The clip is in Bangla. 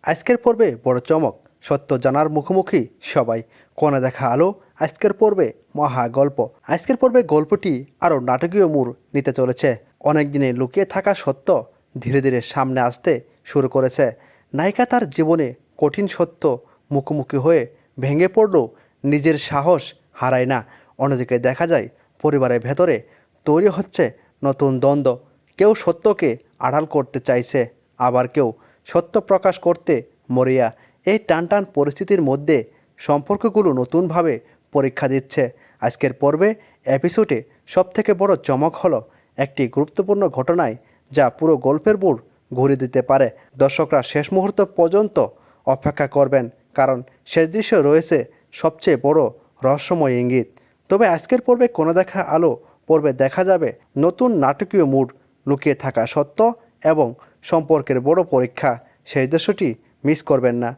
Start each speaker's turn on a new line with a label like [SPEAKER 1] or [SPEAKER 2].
[SPEAKER 1] আজকের পর্বে বড় চমক, সত্য জানার মুখোমুখি সবাই। কোণে দেখা আলো আজকের পর্বে মহা গল্প। আজকের পর্বে গল্পটি আরও নাটকীয় মোড় নিতে চলেছে। অনেক দিনে লুকিয়ে থাকা সত্য ধীরে ধীরে সামনে আসতে শুরু করেছে। নায়িকা তার জীবনে কঠিন সত্য মুখোমুখি হয়ে ভেঙে পড়লেও নিজের সাহস হারায় না। অন্যদিকে দেখা যায় পরিবারের ভেতরে তৈরি হচ্ছে নতুন দ্বন্দ্ব। কেউ সত্যকে আড়াল করতে চাইছে, আবার কেউ সত্য প্রকাশ করতে মরিয়া। এই টানটান পরিস্থিতির মধ্যে সম্পর্কগুলো নতুনভাবে পরীক্ষা দিচ্ছে। আজকের পর্বে এপিসোডে সবথেকে বড় চমক হলো একটি গুরুত্বপূর্ণ ঘটনায়, যা পুরো গল্পের মোড় ঘুরিয়ে দিতে পারে। দর্শকরা শেষ মুহূর্ত পর্যন্ত অপেক্ষা করবেন, কারণ শেষ দৃশ্য রয়েছে সবচেয়ে বড় রহস্যময় ইঙ্গিত। তবে আজকের পর্বে কোণে দেখা আলো পর্বে দেখা যাবে নতুন নাটকীয় মুড, লুকিয়ে থাকা সত্য এবং সম্পর্কের বড় পরীক্ষা। সেই দৃশ্যটি মিস করবেন না।